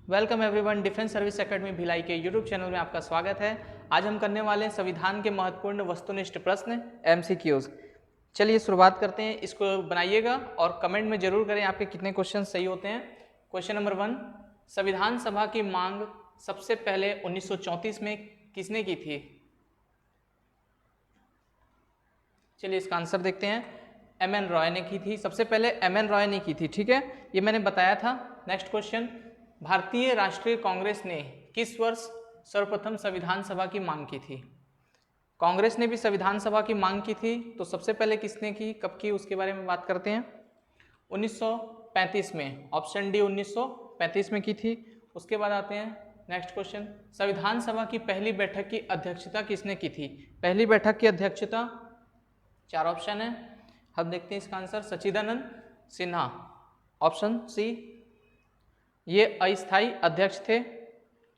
Welcome everyone, defence service academy Bhilai के YouTube channel में आपका स्वागत है। आज हम करने वाले हैं संविधान के महत्वपूर्ण वस्तुनिष्ठ प्रश्न MCQs। चलिए शुरुआत करते हैं। इसको बनाइएगा और कमेंट में जरूर करें आपके कितने क्वेश्चन सही होते हैं। क्वेश्चन नंबर 1, संविधान सभा की मांग सबसे पहले 1934 में किसने की थी? चलिए इसका आंसर देखते हैं। MN रॉय ने की थी। सबसे पहले MN रॉय ने की थी, ठीक है, ये मैंने बताया था। नेक्स्ट क्वेश्चन, भारतीय राष्ट्रीय कांग्रेस ने किस वर्ष सर्वप्रथम संविधान सभा की मांग की थी? कांग्रेस ने भी संविधान सभा की मांग की थी, तो सबसे पहले किसने की, कब की, उसके बारे में बात करते हैं। 1935 में, ऑप्शन डी 1935 में की थी। उसके बाद आते हैं नेक्स्ट क्वेश्चन, संविधान सभा की पहली बैठक की अध्यक्षता किसने की थी? पहली बैठक की अध्यक्षता 4 ऑप्शन है, हम देखते हैं इसका आंसर। सच्चिदानंद सिन्हा, ऑप्शन सी, ये अस्थायी अध्यक्ष थे।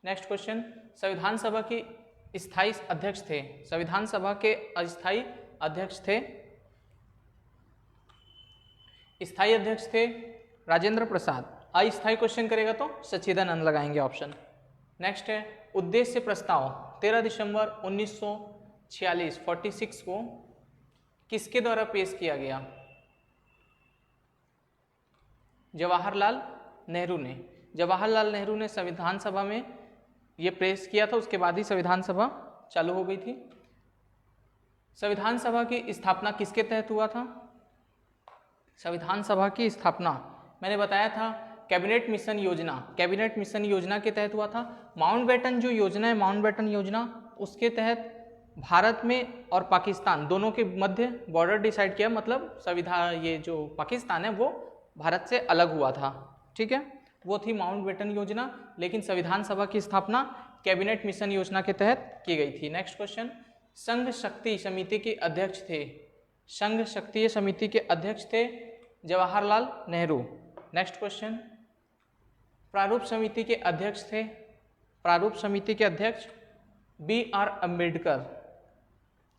नेक्स्ट क्वेश्चन, संविधान सभा की स्थायी अध्यक्ष थे, संविधान सभा के अस्थायी अध्यक्ष थे, स्थायी अध्यक्ष थे राजेंद्र प्रसाद। अस्थायी क्वेश्चन करेगा तो सच्चिदानंद लगाएंगे ऑप्शन। नेक्स्ट है उद्देश्य प्रस्ताव 13 दिसंबर 1946 46 को किसके द्वारा पेश किया गया? जवाहरलाल नेहरू ने। जवाहरलाल नेहरू ने संविधान सभा में ये पेश किया था, उसके बाद ही संविधान सभा चालू हो गई थी। संविधान सभा की स्थापना किसके तहत हुआ था? संविधान सभा की स्थापना मैंने बताया था कैबिनेट मिशन योजना, कैबिनेट मिशन योजना के तहत हुआ था। माउंटबेटन जो योजना है, माउंटबेटन योजना, उसके तहत भारत में और पाकिस्तान दोनों के मध्य बॉर्डर डिसाइड किया, मतलब संविधान, ये जो पाकिस्तान है वो भारत से अलग हुआ था, ठीक है, वो थी माउंटबेटन योजना। लेकिन संविधान सभा की स्थापना कैबिनेट मिशन योजना के तहत की गई थी। नेक्स्ट क्वेश्चन, संघ शक्ति समिति के अध्यक्ष थे, संघ शक्ति समिति के अध्यक्ष थे जवाहरलाल नेहरू। नेक्स्ट क्वेश्चन, प्रारूप समिति के अध्यक्ष थे, प्रारूप समिति के अध्यक्ष BR अम्बेडकर,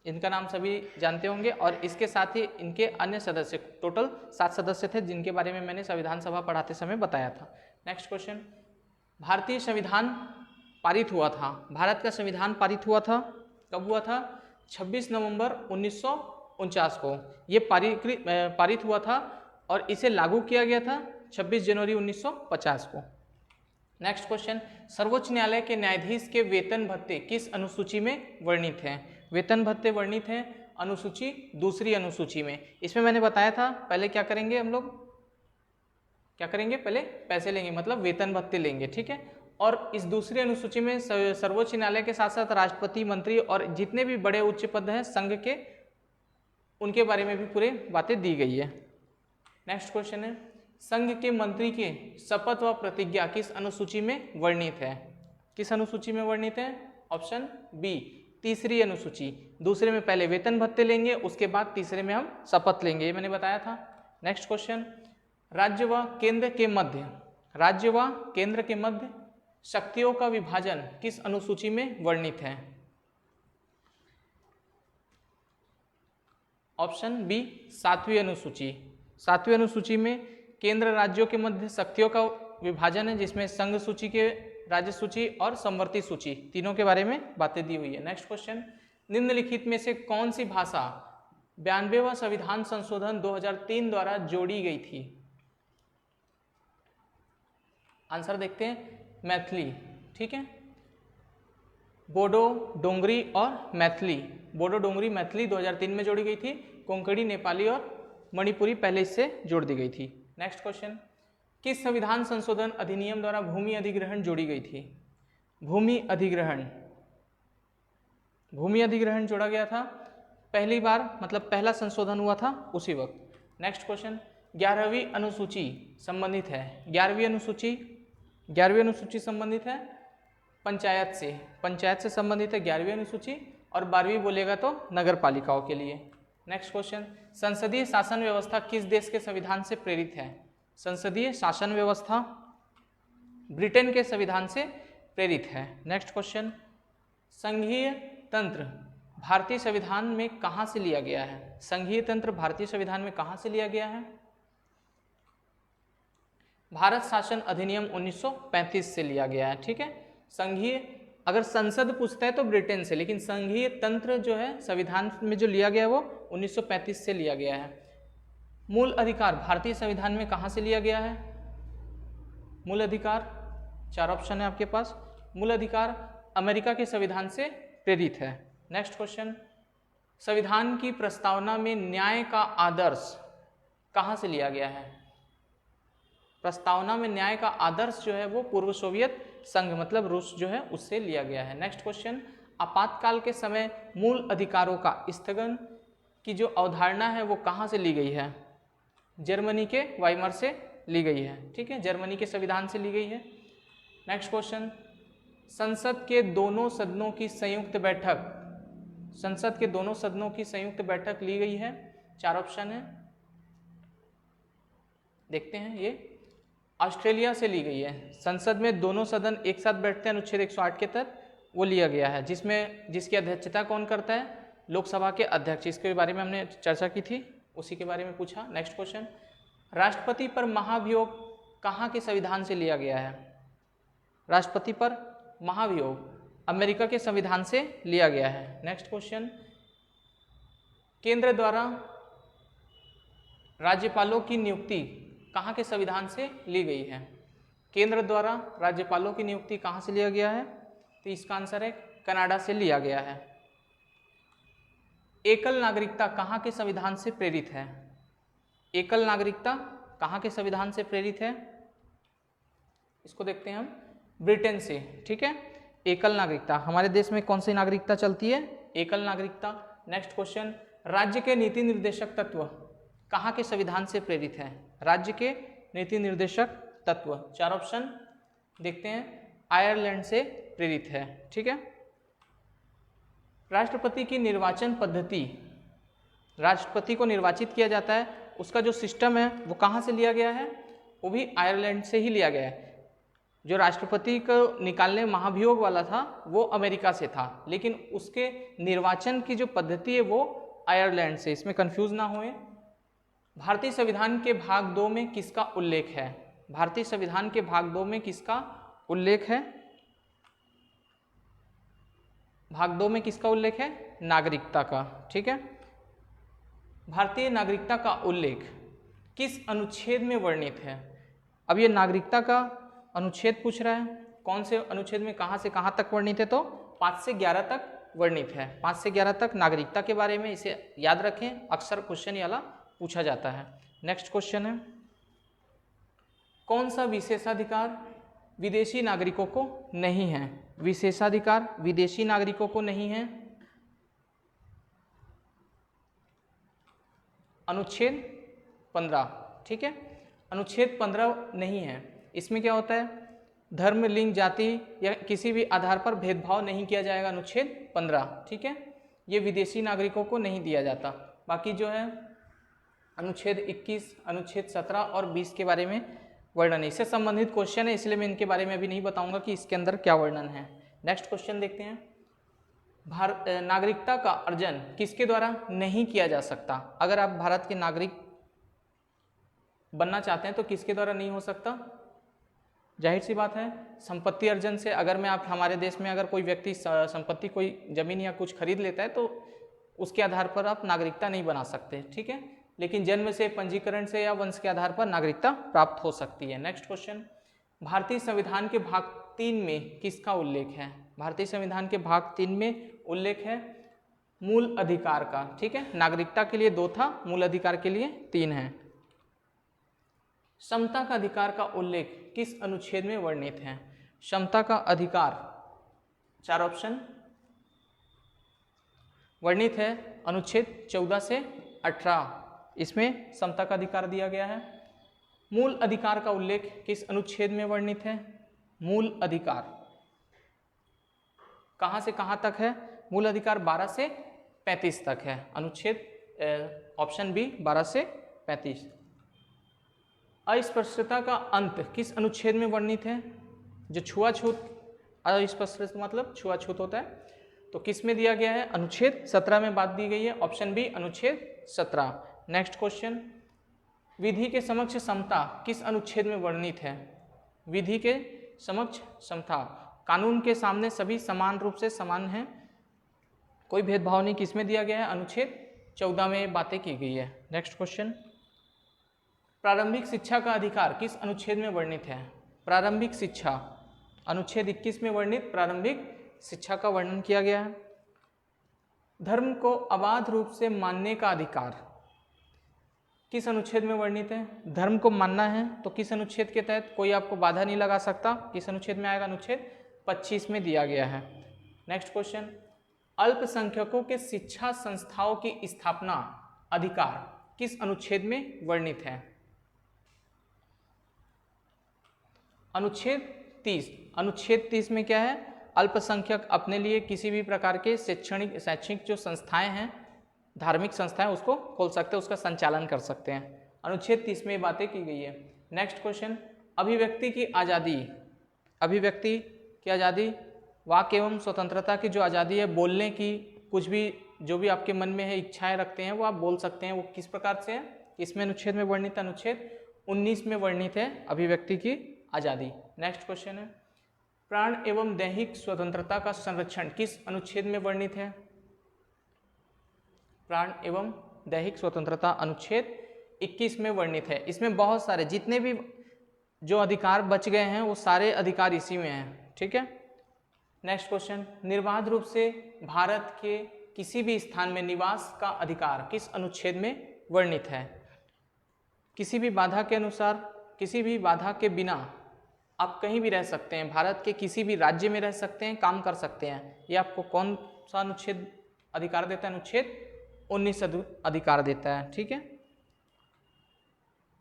इनका नाम सभी जानते होंगे। और इसके साथ ही इनके अन्य सदस्य, टोटल 7 सदस्य थे जिनके बारे में मैंने संविधान सभा पढ़ाते समय बताया था। नेक्स्ट क्वेश्चन, भारतीय संविधान पारित हुआ था, भारत का संविधान पारित हुआ था, कब हुआ था? 26 नवंबर 1949 को ये पारित हुआ था और इसे लागू किया गया था 26 जनवरी 1950 को। नेक्स्ट क्वेश्चन, सर्वोच्च न्यायालय के न्यायाधीश के वेतन भत्ते किस अनुसूची में वर्णित हैं? वेतन भत्ते वर्णित हैं अनुसूची, दूसरी अनुसूची में। इसमें मैंने बताया था पहले क्या करेंगे हम लोग, क्या करेंगे, पहले पैसे लेंगे, मतलब वेतन भत्ते लेंगे, ठीक है। और इस दूसरी अनुसूची में सर्वोच्च न्यायालय के साथ साथ राष्ट्रपति, मंत्री और जितने भी बड़े उच्च पद हैं संघ के, उनके बारे में भी पूरे बातें दी गई है। नेक्स्ट क्वेश्चन है, संघ के मंत्री के शपथ व प्रतिज्ञा किस अनुसूची में वर्णित है? किस अनुसूची में वर्णित है? ऑप्शन बी, तीसरी अनुसूची। दूसरे में पहले वेतन भत्ते लेंगे, उसके बाद तीसरे में हम शपथ लेंगे, ये मैंने बताया था। नेक्स्ट क्वेश्चन, राज्य व केंद्र के मध्य, राज्य व केंद्र के मध्य शक्तियों का विभाजन किस अनुसूची में वर्णित है? ऑप्शन बी, 7वीं अनुसूची। 7वीं अनुसूची में केंद्र राज्यों के मध्य शक्तियों का विभाजन है, जिसमें संघ सूची के राज्य सूची और समवर्ती सूची, तीनों के बारे में बातें दी हुई है। नेक्स्ट क्वेश्चन, निम्नलिखित में से कौन सी भाषा 92वां संविधान संशोधन 2003 द्वारा जोड़ी गई थी? आंसर देखते हैं, मैथिली, ठीक है, बोडो, डोंगरी और मैथिली। बोडो, डोंगरी, मैथिली 2003 में जोड़ी गई थी। कोंकणी, नेपाली और मणिपुरी पहले इससे जोड़ दी गई थी। नेक्स्ट क्वेश्चन, किस संविधान संशोधन अधिनियम द्वारा भूमि अधिग्रहण जोड़ी गई थी? भूमि अधिग्रहण, भूमि अधिग्रहण जोड़ा गया था पहली बार, मतलब पहला संशोधन हुआ था उसी वक्त। नेक्स्ट क्वेश्चन, 11वीं अनुसूची संबंधित है, 11वीं अनुसूची, 11वीं अनुसूची संबंधित है पंचायत से, पंचायत से संबंधित है 11वीं अनुसूची। और 12वीं बोलेगा तो नगर पालिकाओं के लिए। नेक्स्ट क्वेश्चन, संसदीय शासन व्यवस्था किस देश के संविधान से प्रेरित है? संसदीय शासन व्यवस्था ब्रिटेन के संविधान से प्रेरित है। नेक्स्ट क्वेश्चन, संघीय तंत्र भारतीय संविधान में कहां से लिया गया है? संघीय तंत्र भारतीय संविधान में कहां से लिया गया है? भारत शासन अधिनियम 1935 से लिया गया है। ठीक है, संघीय अगर संसद पूछता है तो ब्रिटेन से, लेकिन संघीय तंत्र जो है संविधान में जो लिया गया है वो 1935 से लिया गया है। मूल अधिकार भारतीय संविधान में कहाँ से लिया गया है? मूल अधिकार 4 ऑप्शन है आपके पास। मूल अधिकार अमेरिका के संविधान से प्रेरित है। नेक्स्ट क्वेश्चन, संविधान की प्रस्तावना में न्याय का आदर्श कहाँ से लिया गया है? प्रस्तावना में न्याय का आदर्श जो है वो पूर्व सोवियत संघ मतलब रूस जो है उससे लिया गया है। नेक्स्ट क्वेश्चन, आपातकाल के समय मूल अधिकारों का स्थगन की जो अवधारणा है वो कहाँ से ली गई है? जर्मनी के वाइमर से ली गई है। ठीक है, जर्मनी के संविधान से ली गई है। नेक्स्ट क्वेश्चन, संसद के दोनों सदनों की संयुक्त बैठक, संसद के दोनों सदनों की संयुक्त बैठक ली गई है। 4 ऑप्शन है, देखते हैं। ये ऑस्ट्रेलिया से ली गई है। संसद में दोनों सदन एक साथ बैठते हैं अनुच्छेद 108 के तहत, वो लिया गया है, जिसकी अध्यक्षता कौन करता है? लोकसभा के अध्यक्ष। इसके बारे में हमने चर्चा की थी, उसी के बारे में पूछा। नेक्स्ट क्वेश्चन, राष्ट्रपति पर महाभियोग कहाँ के संविधान से लिया गया है? राष्ट्रपति पर महाभियोग अमेरिका के संविधान से लिया गया है। नेक्स्ट क्वेश्चन, केंद्र द्वारा राज्यपालों की नियुक्ति कहाँ के संविधान से ली गई है? केंद्र द्वारा राज्यपालों की नियुक्ति कहाँ से लिया गया है? तो इसका आंसर है कनाडा से लिया गया है। एकल नागरिकता कहाँ के संविधान से प्रेरित है? एकल नागरिकता कहाँ के संविधान से प्रेरित है? इसको देखते हैं हम, ब्रिटेन से। ठीक है, एकल नागरिकता हमारे देश में कौन सी नागरिकता चलती है? एकल नागरिकता। नेक्स्ट क्वेश्चन, राज्य के नीति निर्देशक तत्व कहाँ के संविधान से प्रेरित है? राज्य के नीति निर्देशक तत्व 4 ऑप्शन देखते हैं, आयरलैंड से प्रेरित है। ठीक है, राष्ट्रपति की निर्वाचन पद्धति, राष्ट्रपति को निर्वाचित किया जाता है, उसका जो सिस्टम है वो कहाँ से लिया गया है? वो भी आयरलैंड से ही लिया गया है। जो राष्ट्रपति को निकालने महाभियोग वाला था वो अमेरिका से था, लेकिन उसके निर्वाचन की जो पद्धति है वो आयरलैंड से। इसमें कंफ्यूज ना होए। भारतीय संविधान के भाग 2 में किसका उल्लेख है? भारतीय संविधान के भाग 2 में किसका उल्लेख है? भाग 2 में किसका उल्लेख है? नागरिकता का। ठीक है, भारतीय नागरिकता का उल्लेख किस अनुच्छेद में वर्णित है? अब ये नागरिकता का अनुच्छेद पूछ रहा है, कौन से अनुच्छेद में कहाँ से कहाँ तक वर्णित है? तो 5 से 11 तक वर्णित है। 5 से 11 तक नागरिकता के बारे में, इसे याद रखें, अक्सर क्वेश्चन ये वाला पूछा जाता है। नेक्स्ट क्वेश्चन है, कौन सा विशेषाधिकार विदेशी नागरिकों को नहीं है? विशेषाधिकार विदेशी नागरिकों को नहीं है। अनुच्छेद 15। ठीक है, अनुच्छेद 15 नहीं है। इसमें क्या होता है? धर्म, लिंग, जाति या किसी भी आधार पर भेदभाव नहीं किया जाएगा। अनुच्छेद 15। ठीक है, ये विदेशी नागरिकों को नहीं दिया जाता। बाकी जो है अनुच्छेद 21, अनुच्छेद 17 और 20 के बारे में वर्णन है। इससे संबंधित क्वेश्चन है, इसलिए मैं इनके बारे में अभी नहीं बताऊंगा कि इसके अंदर क्या वर्णन है। नेक्स्ट क्वेश्चन देखते हैं, नागरिकता का अर्जन किसके द्वारा नहीं किया जा सकता? अगर आप भारत के नागरिक बनना चाहते हैं तो किसके द्वारा नहीं हो सकता? जाहिर सी बात है, संपत्ति अर्जन से। अगर मैं आप हमारे देश में अगर कोई व्यक्ति संपत्ति, कोई जमीन या कुछ खरीद लेता है तो उसके आधार पर आप नागरिकता नहीं बना सकते। ठीक है, लेकिन जन्म से, पंजीकरण से या वंश के आधार पर नागरिकता प्राप्त हो सकती है। नेक्स्ट क्वेश्चन, भारतीय संविधान के भाग 3 में किसका उल्लेख है? भारतीय संविधान के भाग 3 में उल्लेख है मूल अधिकार का। ठीक है, नागरिकता के लिए 2 था, मूल अधिकार के लिए 3 है। समता का अधिकार का उल्लेख किस अनुच्छेद में वर्णित है? समता का अधिकार 4 ऑप्शन वर्णित है अनुच्छेद 14 से 18। इसमें समता का अधिकार दिया गया है। मूल अधिकार का उल्लेख किस अनुच्छेद में वर्णित है? मूल अधिकार कहाँ से कहाँ तक है? मूल अधिकार 12 से 35 तक है। अनुच्छेद ऑप्शन बी 12 से 35। अस्पृश्यता का अंत किस अनुच्छेद में वर्णित है? जो छुआछूत, अस्पृश्यता मतलब छुआछूत होता है, तो किस में दिया गया है? अनुच्छेद 17 में बात दी गई है। ऑप्शन बी अनुच्छेद 17। नेक्स्ट क्वेश्चन, विधि के समक्ष समता किस अनुच्छेद में वर्णित है? विधि के समक्ष समता, कानून के सामने सभी समान रूप से समान हैं, कोई भेदभाव नहीं, किसमें दिया गया है? अनुच्छेद 14 में बातें की गई है। नेक्स्ट क्वेश्चन, प्रारंभिक शिक्षा का अधिकार किस अनुच्छेद में वर्णित है? प्रारंभिक शिक्षा अनुच्छेद 21 में वर्णित प्रारंभिक शिक्षा का वर्णन किया गया है। धर्म को अबाध रूप से मानने का अधिकार किस अनुच्छेद में वर्णित है? धर्म को मानना है तो किस अनुच्छेद के तहत? कोई आपको बाधा नहीं लगा सकता, किस अनुच्छेद में आएगा? अनुच्छेद 25 में दिया गया है। नेक्स्ट क्वेश्चन, अल्पसंख्यकों के शिक्षा संस्थाओं की स्थापना अधिकार किस अनुच्छेद में वर्णित है? अनुच्छेद 30। अनुच्छेद 30 में क्या है? अल्पसंख्यक अपने लिए किसी भी प्रकार के शैक्षणिक जो संस्थाएं हैं, धार्मिक संस्थाएं, उसको खोल सकते हैं, उसका संचालन कर सकते हैं। अनुच्छेद 30 में बातें की गई है। नेक्स्ट क्वेश्चन, अभिव्यक्ति की आज़ादी, अभिव्यक्ति की आज़ादी, वाक एवं स्वतंत्रता की जो आज़ादी है, बोलने की, कुछ भी जो भी आपके मन में है, इच्छाएं रखते हैं, वो आप बोल सकते हैं, वो किस प्रकार से है? इसमें अनुच्छेद में वर्णित है, अनुच्छेद 19 में वर्णित है अभिव्यक्ति की आज़ादी। नेक्स्ट क्वेश्चन है, प्राण एवं दैहिक स्वतंत्रता का संरक्षण किस अनुच्छेद में वर्णित है? प्राण एवं दैहिक स्वतंत्रता अनुच्छेद 21 में वर्णित है। इसमें बहुत सारे जितने भी जो अधिकार बच गए हैं वो सारे अधिकार इसी में हैं, ठीक है। नेक्स्ट क्वेश्चन, निर्बाध रूप से भारत के किसी भी स्थान में निवास का अधिकार किस अनुच्छेद में वर्णित है? किसी भी बाधा के अनुसार, किसी भी बाधा के बिना आप कहीं भी रह सकते हैं, भारत के किसी भी राज्य में रह सकते हैं, काम कर सकते हैं। ये आपको कौन सा अनुच्छेद अधिकार देता है? अनुच्छेद 19 अधिकार देता है, ठीक है।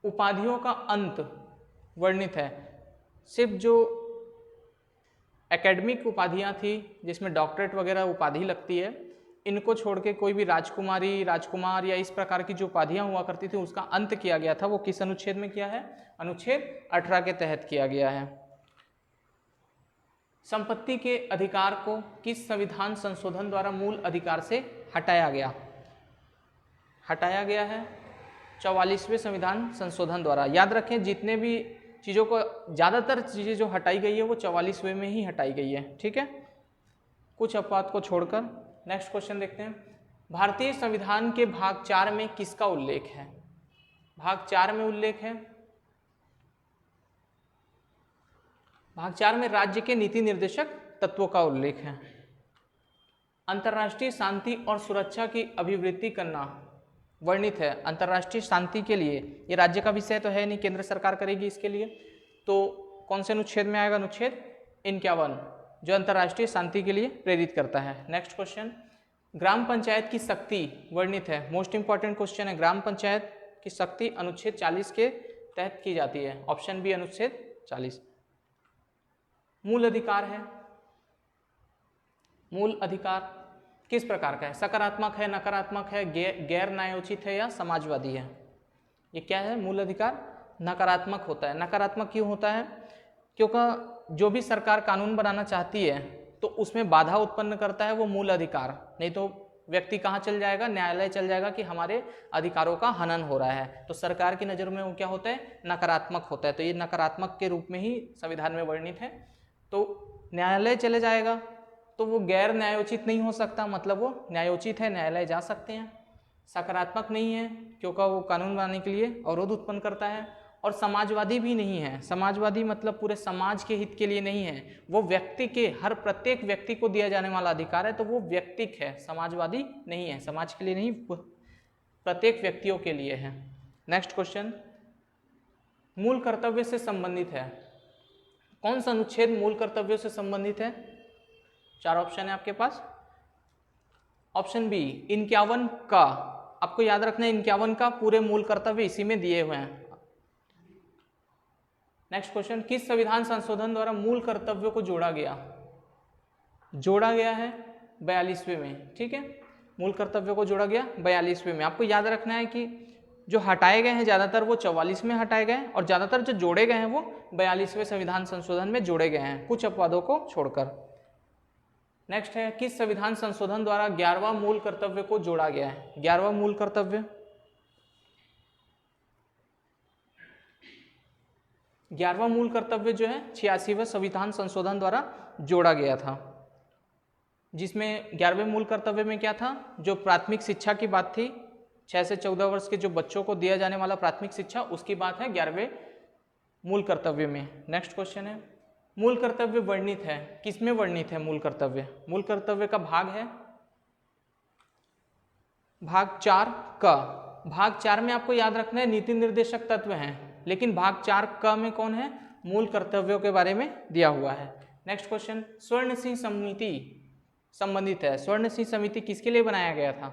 उपाधियों का अंत वर्णित है। सिर्फ जो एकेडमिक उपाधियां थी जिसमें डॉक्टरेट वगैरह उपाधि लगती है, इनको छोड़ के कोई भी राजकुमारी, राजकुमार या इस प्रकार की जो उपाधियां हुआ करती थी उसका अंत किया गया था। वो किस अनुच्छेद में किया है? अनुच्छेद 18 के तहत किया गया है। संपत्ति के अधिकार को किस संविधान संशोधन द्वारा मूल अधिकार से हटाया गया? हटाया गया है 44वें संविधान संशोधन द्वारा। याद रखें, जितने भी चीज़ों को, ज़्यादातर चीज़ें जो हटाई गई है वो 44वें में ही हटाई गई है, ठीक है, कुछ अपवाद को छोड़कर। नेक्स्ट क्वेश्चन देखते हैं, भारतीय संविधान के भाग 4 में किसका उल्लेख है? भाग 4 में उल्लेख है, भाग 4 में राज्य के नीति निर्देशक तत्वों का उल्लेख है। अंतर्राष्ट्रीय शांति और सुरक्षा की अभिवृद्धि करना वर्णित है। अंतर्राष्ट्रीय शांति के लिए, ये राज्य का विषय तो है नहीं, केंद्र सरकार करेगी इसके लिए, तो कौन से अनुच्छेद में आएगा? अनुच्छेद 51, जो अंतर्राष्ट्रीय शांति के लिए प्रेरित करता है। नेक्स्ट क्वेश्चन, ग्राम पंचायत की शक्ति वर्णित है। मोस्ट इंपॉर्टेंट क्वेश्चन है, ग्राम पंचायत की शक्ति अनुच्छेद 40 के तहत की जाती है। ऑप्शन बी अनुच्छेद 40। मूल अधिकार है, मूल अधिकार किस प्रकार का है? सकारात्मक है, नकारात्मक है, गैर न्यायोचित है या समाजवादी है? ये क्या है? मूल अधिकार नकारात्मक होता है। नकारात्मक क्यों होता है? क्योंकि जो भी सरकार कानून बनाना चाहती है तो उसमें बाधा उत्पन्न करता है वो मूल अधिकार, नहीं तो व्यक्ति कहाँ चल जाएगा? न्यायालय चल जाएगा कि हमारे अधिकारों का हनन हो रहा है। तो सरकार की नज़र में वो क्या होता है? नकारात्मक होता है। तो ये नकारात्मक के रूप में ही संविधान में वर्णित है। तो न्यायालय चले जाएगा तो वो गैर न्यायोचित नहीं हो सकता, मतलब वो न्यायोचित है, न्यायालय जा सकते हैं। सकारात्मक नहीं है क्योंकि वो कानून बनाने के लिए अवरोध उत्पन्न करता है। और समाजवादी भी नहीं है। समाजवादी मतलब पूरे समाज के हित के लिए नहीं है, वो व्यक्ति के, हर प्रत्येक व्यक्ति को दिया जाने वाला अधिकार है, तो वो व्यक्तिक है, समाजवादी नहीं है, समाज के लिए नहीं, प्रत्येक व्यक्तियों के लिए है। नेक्स्ट क्वेश्चन, मूल कर्तव्य से संबंधित है। कौन सा अनुच्छेद मूल कर्तव्यों से संबंधित है? 4 ऑप्शन है आपके पास। ऑप्शन बी 51 का, आपको याद रखना है 51 का पूरे मूल कर्तव्य इसी में दिए हुए हैं। नेक्स्ट क्वेश्चन, किस संविधान संशोधन द्वारा मूल कर्तव्यों को जोड़ा गया? जोड़ा गया है 42वें में, ठीक है, मूल कर्तव्यों को जोड़ा गया 42वें में। आपको याद रखना है कि जो हटाए गए हैं ज़्यादातर वो 44 में हटाए गए और ज़्यादातर जो जोड़े गए हैं वो 42वें संविधान संशोधन में जोड़े गए हैं, कुछ अपवादों को छोड़कर। नेक्स्ट है, किस संविधान संशोधन द्वारा 11वां मूल कर्तव्य को जोड़ा गया है? 11वां मूल कर्तव्य 11वां मूल कर्तव्य जो है 86वें संविधान संशोधन द्वारा जोड़ा गया था, जिसमें 11वें मूल कर्तव्य में क्या था, जो प्राथमिक शिक्षा की बात थी, 6 से 14 वर्ष के जो बच्चों को दिया जाने वाला प्राथमिक शिक्षा, उसकी बात है 11वें मूल कर्तव्य में। नेक्स्ट क्वेश्चन है, मूल कर्तव्य वर्णित है, किसमें वर्णित है मूल कर्तव्य? मूल कर्तव्य का भाग है भाग 4 का। भाग 4 में आपको याद रखना है नीति निर्देशक तत्व हैं, लेकिन भाग 4 का में कौन है? मूल कर्तव्यों के बारे में दिया हुआ है। नेक्स्ट क्वेश्चन, स्वर्ण सिंह समिति संबंधित है। स्वर्ण सिंह समिति किसके लिए बनाया गया था?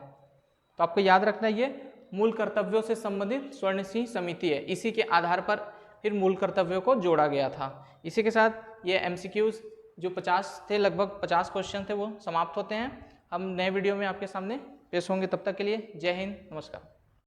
तो आपको याद रखना है ये मूल कर्तव्यों से संबंधित स्वर्ण सिंह समिति है, इसी के आधार पर फिर मूल कर्तव्यों को जोड़ा गया था। इसी के साथ ये MCQs जो 50 थे, लगभग 50 क्वेश्चन थे, वो समाप्त होते हैं। हम नए वीडियो में आपके सामने पेश होंगे, तब तक के लिए जय हिंद, नमस्कार।